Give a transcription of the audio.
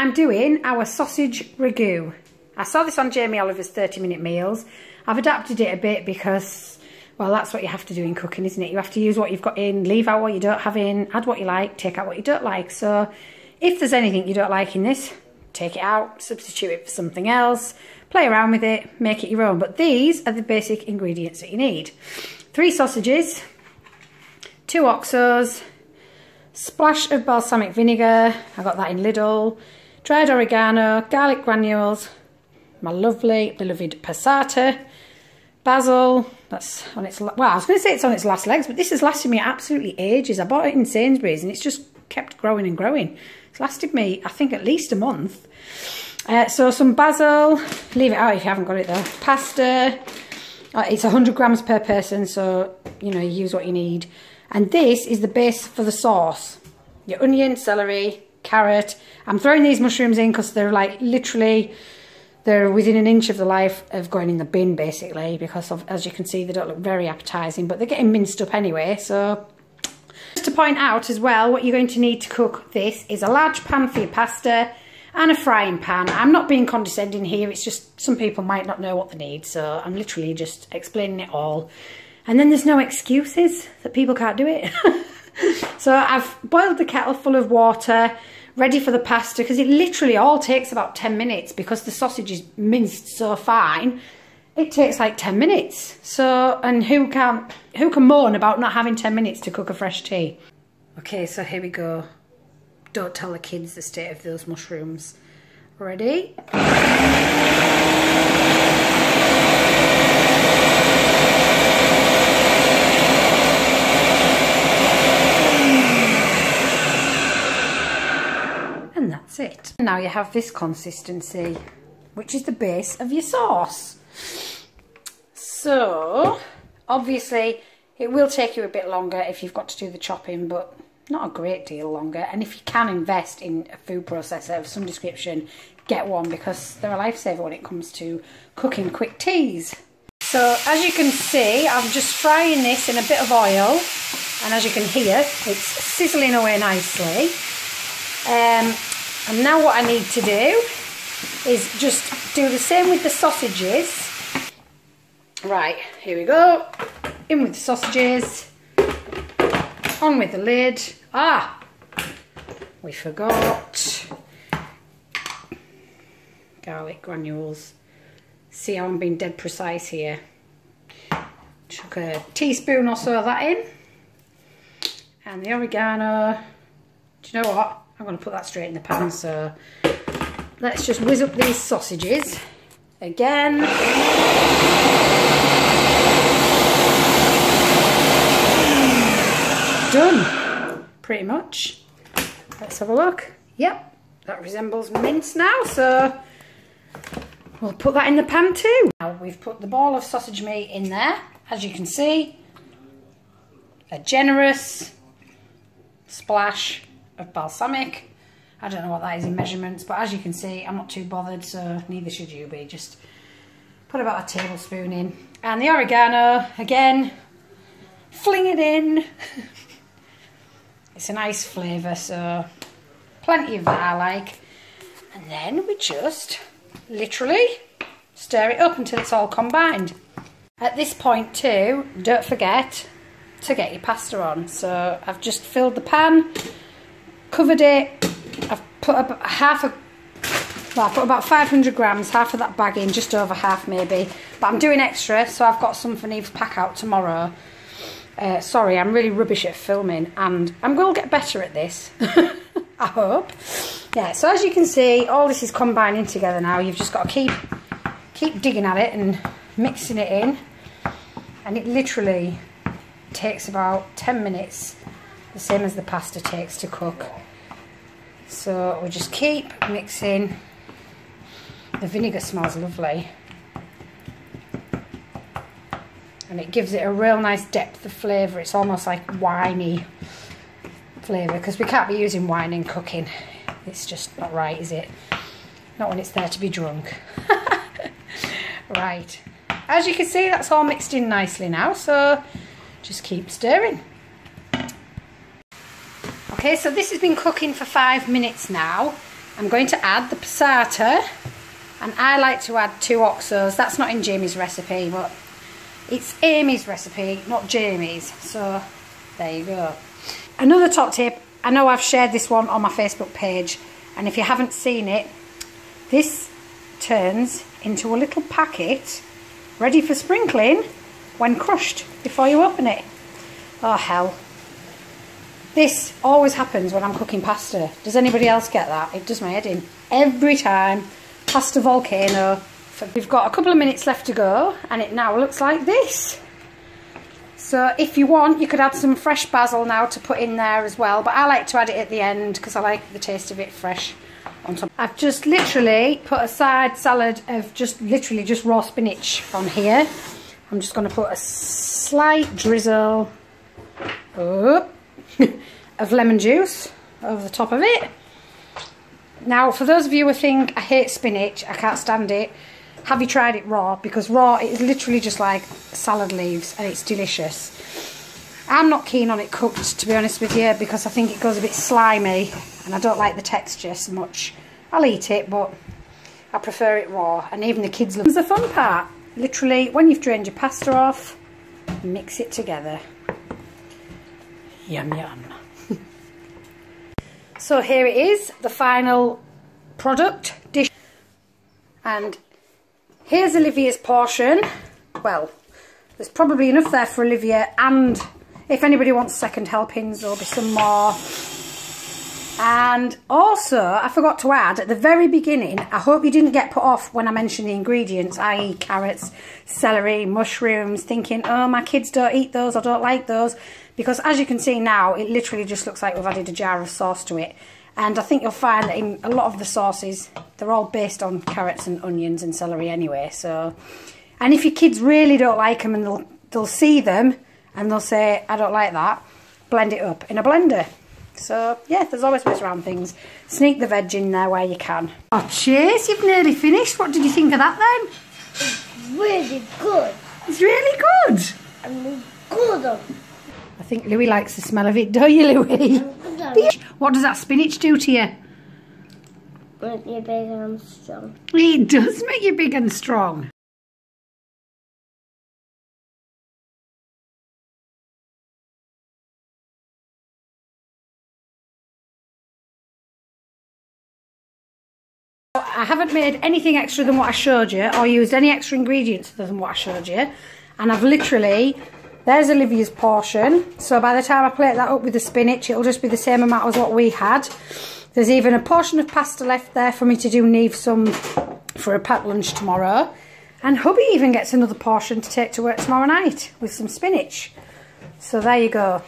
I'm doing our sausage ragu. I saw this on Jamie Oliver's 30-minute meals. I've adapted it a bit because, well, that's what you have to do in cooking, isn't it? You have to use what you've got in, leave out what you don't have in, add what you like, take out what you don't like. So if there's anything you don't like in this, take it out, substitute it for something else, play around with it, make it your own. But these are the basic ingredients that you need. 3 sausages, 2 oxos, splash of balsamic vinegar, I got that in Lidl, dried oregano, garlic granules, my lovely beloved passata, basil, that's on its, well, I was going to say it's on its last legs, but this has lasted me absolutely ages. I bought it in Sainsbury's and it's just kept growing and growing. It's lasted me, I think, at least a month. So some basil, leave it out if you haven't got it though. Pasta, it's 100 grams per person, so, you know, you use what you need. And this is the base for the sauce. Your onion, celery, carrot. I'm throwing these mushrooms in because they're like literally, they're within an inch of the life of going in the bin basically, because of, as you can see, they don't look very appetizing, but they're getting minced up anyway. So just to point out as well, what you're going to need to cook this is a large pan for your pasta and a frying pan. I'm not being condescending here, it's just some people might not know what they need, so I'm literally just explaining it all. And then there's no excuses that people can't do it. So I've boiled the kettle full of water, ready for the pasta, because it literally all takes about 10 minutes because the sausage is minced so fine. It takes like 10 minutes. So, and who can moan about not having 10 minutes to cook a fresh tea? Okay, so here we go. Don't tell the kids the state of those mushrooms. Ready? And that's it. Now you have this consistency, which is the base of your sauce. So, obviously, it will take you a bit longer if you've got to do the chopping, but not a great deal longer. And if you can invest in a food processor of some description, get one, because they're a lifesaver when it comes to cooking quick teas. So as you can see, I'm just frying this in a bit of oil, and as you can hear, it's sizzling away nicely. And now what I need to do is just do the same with the sausages. Right, here we go. In with the sausages. On with the lid. Ah, we forgot garlic granules. See how I'm being dead precise here. Chuck a teaspoon or so of that in. And the oregano. Do you know what? I'm going to put that straight in the pan, so let's just whiz up these sausages again. Done, pretty much. Let's have a look. Yep, that resembles mince now, so we'll put that in the pan too. Now we've put the ball of sausage meat in there, as you can see. A generous splash of balsamic. I don't know what that is in measurements, but as you can see, I'm not too bothered, so neither should you be. Just put about a tablespoon in. And the oregano, again, fling it in. It's a nice flavour, so plenty of that I like. And then we just literally stir it up until it's all combined. At this point too, don't forget to get your pasta on. So I've just filled the pan, covered it. I've put about I put about 500 grams, half of that bag in, just over half maybe. But I'm doing extra, so I've got some for Neve's pack out tomorrow. Sorry, I'm really rubbish at filming, and I'm going to get better at this. I hope. Yeah, so as you can see, all this is combining together now. You've just got to keep digging at it and mixing it in. And it literally takes about 10 minutes, the same as the pasta takes to cook. So we just keep mixing. The vinegar smells lovely. And it gives it a real nice depth of flavour. It's almost like winey flavour, because we can't be using wine in cooking. It's just not right, is it? Not when it's there to be drunk. Right. As you can see, that's all mixed in nicely now, so just keep stirring. Okay, so this has been cooking for 5 minutes now. I'm going to add the passata, and I like to add 2 oxos. That's not in Jamie's recipe, but it's Amy's recipe, not Jamie's. So there you go. Another top tip, I know I've shared this one on my Facebook page, and if you haven't seen it, this turns into a little packet ready for sprinkling when crushed before you open it. Oh hell. This always happens when I'm cooking pasta. Does anybody else get that? It does my head in. Every time. Pasta volcano. We've got a couple of minutes left to go, and it now looks like this. So if you want, you could add some fresh basil now to put in there as well, but I like to add it at the end because I like the taste of it fresh on top. I've just literally put a side salad of just raw spinach on here. I'm just going to put a slight drizzle of lemon juice over the top of it. Now, for those of you who think I hate spinach, I can't stand it, have you tried it raw? Because raw, it is literally just like salad leaves, and it's delicious. I'm not keen on it cooked, to be honest with you, because I think it goes a bit slimy, and I don't like the texture so much. I'll eat it, but I prefer it raw, and even the kids love it. The fun part, literally, when you've drained your pasta off, mix it together. Yum yum. So here it is, the final product dish, and here's Olivia's portion. Well, there's probably enough there for Olivia, and if anybody wants second helpings, there'll be some more. And also, I forgot to add, at the very beginning, I hope you didn't get put off when I mentioned the ingredients, i.e. carrots, celery, mushrooms, thinking, oh, my kids don't eat those, I don't like those. Because as you can see now, it literally just looks like we've added a jar of sauce to it. And I think you'll find that in a lot of the sauces, they're all based on carrots and onions and celery anyway. So, and if your kids really don't like them and they'll see them and they'll say, I don't like that, blend it up in a blender. So, yeah, there's always ways around things. Sneak the veg in there where you can. Oh, Chase, you've nearly finished. What did you think of that then? It's really good. It's really good. And good. I think Louis likes the smell of it, don't you, Louis? What does that spinach do to you? Make you big and strong. It does make you big and strong. I haven't made anything extra than what I showed you, or used any extra ingredients other than what I showed you. And I've literally, there's Olivia's portion. So by the time I plate that up with the spinach, it'll just be the same amount as what we had. There's even a portion of pasta left there for me to do Neve some for a packed lunch tomorrow. And hubby even gets another portion to take to work tomorrow night with some spinach. So there you go.